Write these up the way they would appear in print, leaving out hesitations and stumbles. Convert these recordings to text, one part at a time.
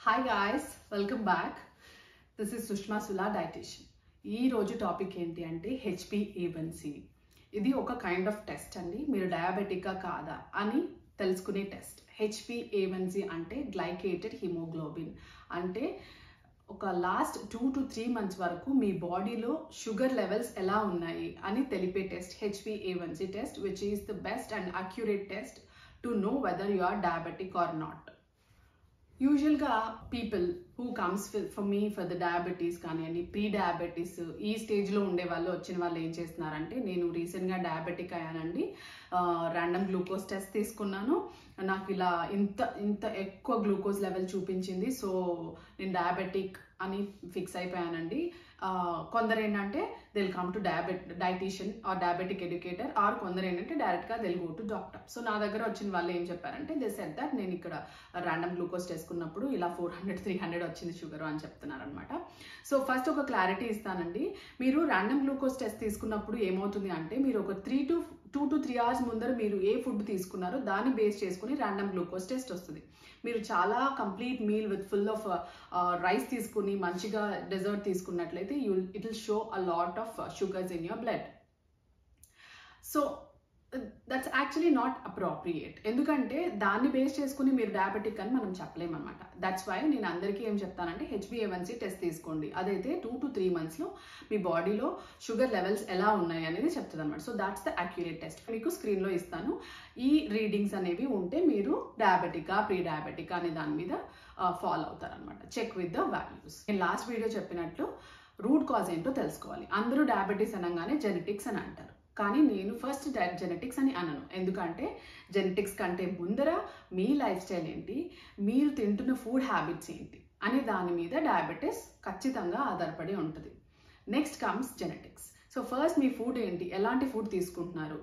Hi guys, welcome back. This is Sushma Sula dietitian. ఈ రోజు topic ఏంటి అంటే HbA1c. ఇది ఒక కైండ్ ఆఫ్ టెస్ట్ అండి. మీరు డయాబెటికా కాదా అని తెలుసుకునే టెస్ట్. HbA1c అంటే గ్లైకేటెడ్ హిమోగ్లోబిన్. అంటే ఒక లాస్ట్ 2 to 3 months వరకు మీ బాడీలో షుగర్ లెవెల్స్ ఎలా ఉన్నాయి అని తెలిపే test HbA1c test, which is the best and accurate test to know whether you are diabetic or not. యూజువల్గా people who comes for me for the diabetes కానివ్వండి, pre diabetes ఈ స్టేజ్లో ఉండే వాళ్ళు వచ్చిన వాళ్ళు ఏం చేస్తున్నారంటే, నేను రీసెంట్గా డయాబెటిక్ అయ్యానండి, ర్యాండమ్ గ్లూకోజ్ టెస్ట్ తీసుకున్నాను, నాకు ఇలా ఇంత ఎక్కువ గ్లూకోజ్ లెవెల్ చూపించింది, సో నేను డయాబెటిక్ అని ఫిక్స్ అయిపోయానండి. కొందరు ఏంటంటే they'll come to dietitian or diabetic educator, or కొందరు ఏంటంటే డైరెక్ట్గా they'll go to doctor. So నా దగ్గర వచ్చిన వాళ్ళు ఏం చెప్పారంటే, దే సెడ్ దట్ నేను ఇక్కడ ర్యాండమ్ గ్లూకోజ్ చేసుకున్నప్పుడు ఇలా 400-300 వచ్చింది షుగర్ అని చెప్తున్నారనమాట. సో ఫస్ట్ ఒక క్లారిటీ ఇస్తానండి. మీరు ర్యాండమ్ గ్లూకోజ్ టెస్ట్ తీసుకున్నప్పుడు ఏమవుతుంది అంటే, మీరు ఒక 2 to 3 hours ముందర మీరు ఏ ఫుడ్ తీసుకున్నారో దాన్ని బేస్ చేసుకుని ర్యాండమ్ గ్లూకోజ్ టెస్ట్ వస్తుంది. మీరు చాలా complete meal with full of rice తీసుకుని మంచిగా డెజర్ట్ తీసుకున్నట్లయితే it will show a lot of sugars in your blood. So that's actually not appropriate. ఎందుకంటే దాన్ని బేస్ చేసుకుని మీరు డయాబెటిక్ అని మనం చెప్పలేమన్నమాట. దట్స్ వై నేను అందరికీ ఏం చెప్తానంటే HbA1c టెస్ట్ తీసుకోండి. అదైతే 2 to 3 monthsలో మీ బాడీలో షుగర్ లెవెల్స్ ఎలా ఉన్నాయి అనేది చెప్తుంది అనమాట. So that's the accurate test. మీకు స్క్రీన్లో ఇస్తాను. ఈ రీడింగ్స్ అనేవి ఉంటే మీరు డయాబెటికా ప్రీ డయాబెటికా అనే దాని మీద ఫాలో అవుతారనమాట. Check with the values. నేను లాస్ట్ వీడియో చెప్పినట్లు రూట్ కాజ్ ఏంటో తెలుసుకోవాలి. అందరూ డయాబెటీస్ అనగానే జెనెటిక్స్ అని అంటారు, కానీ నేను ఫస్ట్ జెనెటిక్స్ అని అనను. ఎందుకంటే జెనెటిక్స్ కంటే ముందర మీ లైఫ్ స్టైల్ ఏంటి, మీరు తింటున్న ఫుడ్ హ్యాబిట్స్ ఏంటి అనే దాని మీద డయాబెటీస్ ఖచ్చితంగా ఆధారపడి ఉంటుంది. Next comes genetics. So first మీ ఫుడ్ ఏంటి, ఎలాంటి ఫుడ్ తీసుకుంటున్నారు,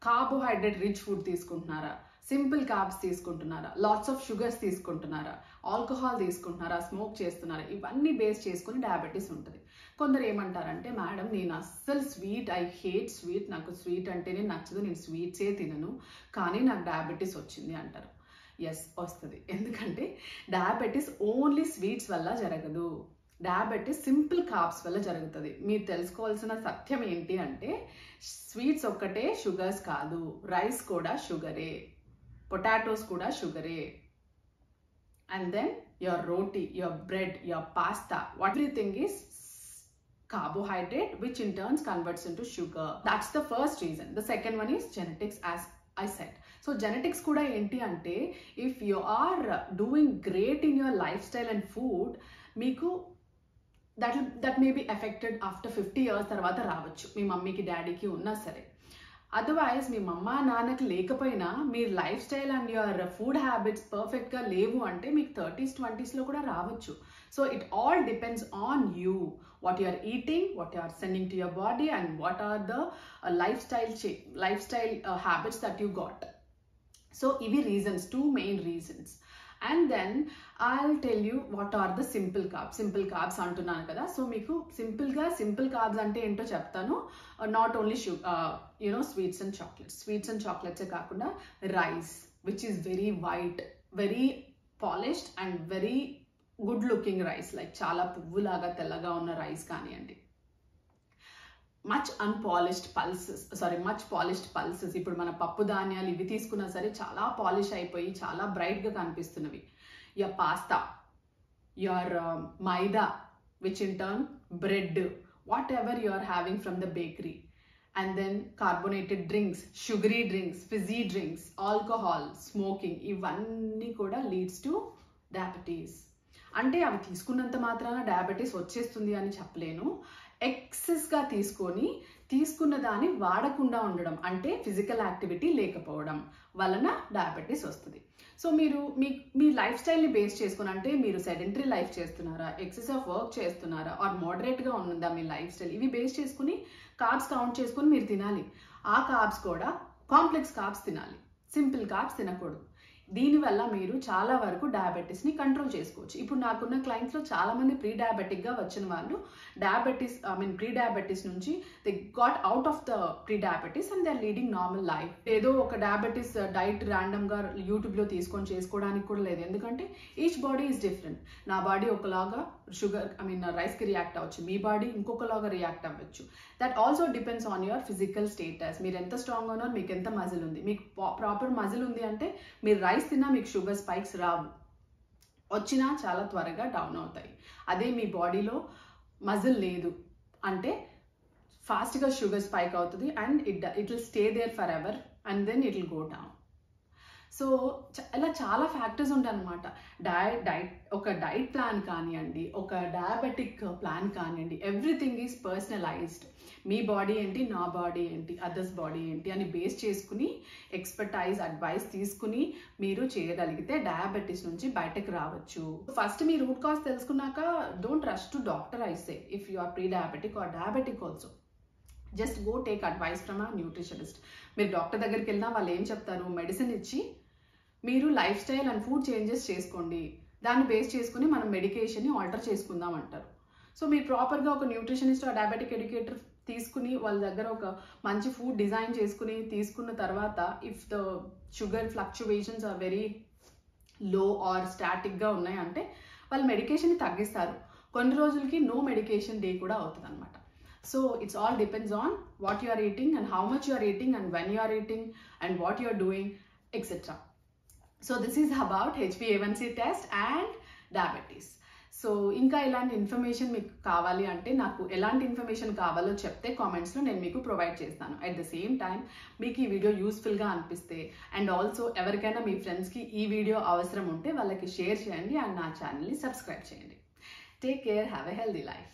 కార్బోహైడ్రేట్ రిచ్ ఫుడ్ తీసుకుంటున్నారా, సింపుల్ కార్బ్స్ తీసుకుంటున్నారా, లాట్స్ ఆఫ్ షుగర్స్ తీసుకుంటున్నారా, ఆల్కహాల్ తీసుకుంటున్నారా, స్మోక్ చేస్తున్నారా, ఇవన్నీ బేస్ చేసుకుని డయాబెటీస్ ఉంటుంది. కొందరు ఏమంటారంటే, మేడం నేను అస్సలు ఐ హేట్ స్వీట్, నాకు స్వీట్ అంటేనే నచ్చదు, నేను స్వీట్సే తినను, కానీ నాకు డయాబెటీస్ వచ్చింది అంటారు. ఎస్, వస్తుంది. ఎందుకంటే డయాబెటీస్ ఓన్లీ స్వీట్స్ వల్ల జరగదు. డయాబెటీస్ సింపుల్ కార్బ్స్ వల్ల జరుగుతుంది. మీరు తెలుసుకోవాల్సిన సత్యం ఏంటి అంటే, స్వీట్స్ ఒక్కటే షుగర్స్ కాదు, రైస్ కూడా షుగరే, పొటాటోస్ కూడా షుగరే, and then your roti, your bread, your pasta, everything is carbohydrate, which in turn converts into sugar. That's the first reason. The second one is genetics, as I said. So genetics kuda enti ante, if you are doing great in your lifestyle and food, meeku that may be affected after 50 years tarvata ravachu, మీ మమ్మీకి డాడీకి ఉన్నా సరే. Otherwise మీ మమ్మ నాన్నకి లేకపోయినా మీ life style and your food habits పర్ఫెక్ట్గా లేవు అంటే మీకు 30s 20sలో కూడా రావచ్చు. So it all depends on you, what you are eating, what you are sending to your body, and what are the life style habits that you got. So ఇవి reasons, 2 main reasons. And then I'll tell you what are the simple carbs అంటున్నాను కదా. So మీకు simple carbs అంటే ఏంటో చెప్తాను. Not only sweets and చాక్లెట్సే కాకుండా rice, which is very white, very polished and very good looking rice, like చాలా పువ్వులాగా తెల్లగా ఉన్న రైస్ కానివ్వండి. మచ్ పాలిష్డ్ పల్సెస్, ఇప్పుడు మన పప్పు ధాన్యాలు ఇవి తీసుకున్నా సరే చాలా పాలిష్ అయిపోయి చాలా బ్రైట్గా కనిపిస్తున్నవి. Your pasta, your maida, which in turn bread, whatever you are having from the bakery, and then carbonated drinks, sugary drinks, fizzy drinks, alcohol, smoking, ఇవన్నీ కూడా లీడ్స్ టు డయాబెటీస్. అంటే అవి తీసుకున్నంత మాత్రాన డయాబెటీస్ వచ్చేస్తుంది అని చెప్పలేను. ఎక్సెస్గా తీసుకున్న దాన్ని వాడకుండా ఉండడం, అంటే ఫిజికల్ యాక్టివిటీ లేకపోవడం వలన డయాబెటీస్ వస్తుంది. సో మీరు మీ లైఫ్ స్టైల్ని బేస్ చేసుకుని, అంటే మీరు సెడెంటరీ లైఫ్ చేస్తున్నారా, ఎక్సెస్ ఆఫ్ వర్క్ చేస్తున్నారా, ఆర్ మోడరేట్గా ఉందా మీ లైఫ్ స్టైల్, ఇవి బేస్ చేసుకుని కార్బ్స్ కౌంట్ చేసుకుని మీరు తినాలి. ఆ కార్బ్స్ కూడా కాంప్లెక్స్ కార్బ్స్ తినాలి, సింపుల్ కార్బ్స్ తినకూడదు. దీనివల్ల మీరు చాలా వరకు డయాబెటీస్ని కంట్రోల్ చేసుకోవచ్చు. ఇప్పుడు నాకున్న క్లయింట్స్లో చాలామంది ప్రీ డయాబెటిక్గా వచ్చిన వాళ్ళు ప్రీ డయాబెటీస్ నుంచి they got out of the pre diabetes and they are leading normal life. ఏదో ఒక డయాబెటీస్ డైట్ ర్యాండమ్గా యూట్యూబ్లో తీసుకొని చేసుకోవడానికి కూడా లేదు. ఎందుకంటే ఈచ్ బాడీ ఈజ్ డిఫరెంట్. నా బాడీ ఒకలాగా రైస్కి రియాక్ట్ అవ్వచ్చు, మీ బాడీ ఇంకొకలాగా రియాక్ట్ అవ్వచ్చు. That also depends on your physical status. మీరు ఎంత స్ట్రాంగ్ ఉన్నారు, మీకు ఎంత మజిల్ ఉంది. మీకు ప్రాపర్ మజిల్ ఉంది అంటే మీరు రైస్ తిన్నా మీకు షుగర్ స్పైక్స్ రావు, వచ్చినా చాలా త్వరగా డౌన్ అవుతాయి. అదే మీ బాడీలో మజిల్ లేదు అంటే ఫాస్ట్గా షుగర్ స్పైక్ అవుతుంది and it will stay there forever and then it will go down. So ఇలా చాలా ఫ్యాక్టర్స్ ఉంటాయి అన్నమాట. ఒక డైట్ ప్లాన్ కానివ్వండి, ఒక డయాబెటిక్ ప్లాన్ కానివ్వండి, ఎవ్రీథింగ్ ఈజ్ పర్సనలైజ్డ్. మీ బాడీ ఏంటి, నా బాడీ ఏంటి, అదర్స్ బాడీ ఏంటి అని బేస్ చేసుకుని ఎక్స్పర్టైజ్ అడ్వైస్ తీసుకుని మీరు చేయగలిగితే డయాబెటీస్ నుంచి బయటకు రావచ్చు. ఫస్ట్ మీ రూట్ కాజ్ తెలుసుకున్నాక don't rush to doctor. I say if you are pre diabetic or diabetic also just go take advice from a nutritionist. మీరు డాక్టర్ దగ్గరికి వెళ్ళినా వాళ్ళు ఏం చెప్తారు, మెడిసిన్ ఇచ్చి మీరు life style and food changes చేసుకోండి, దాన్ని బేస్ చేసుకుని మనం మెడికేషన్ని ఆల్టర్ చేసుకుందాం అంటారు. సో మీరు ప్రాపర్గా ఒక న్యూట్రిషనిస్ట్ ఆర్ డయాబెటిక్ ఎడ్యుకేటర్ తీసుకుని వాళ్ళ దగ్గర ఒక మంచి ఫుడ్ డిజైన్ చేసుకుని తీసుకున్న తర్వాత if the sugar fluctuations are very low or స్టాటిక్గా ఉన్నాయంటే వాళ్ళు మెడికేషన్ని తగ్గిస్తారు. కొన్ని రోజులకి నో మెడికేషన్ డే కూడా అవుతుంది అనమాట. So it's all depends on what you are eating and how much you are eating and when you are eating and what you are doing, etc. So this is about HbA1c test and diabetes. So ఇంకా ఇలాంటి information మీకు కావాలి అంటే నాకు ఎలాంటి information కావాలో చెప్తే కామెంట్స్లో నేను మీకు ప్రొవైడ్ చేస్తాను. అట్ ద సేమ్ టైం మీకు ఈ వీడియో యూస్ఫుల్గా అనిపిస్తే అండ్ ఆల్సో ఎవరికైనా మీ ఫ్రెండ్స్కి ఈ వీడియో అవసరం ఉంటే వాళ్ళకి షేర్ చేయండి అండ్ నా ఛానల్ని సబ్స్క్రైబ్ చేయండి. Take care, have a healthy life.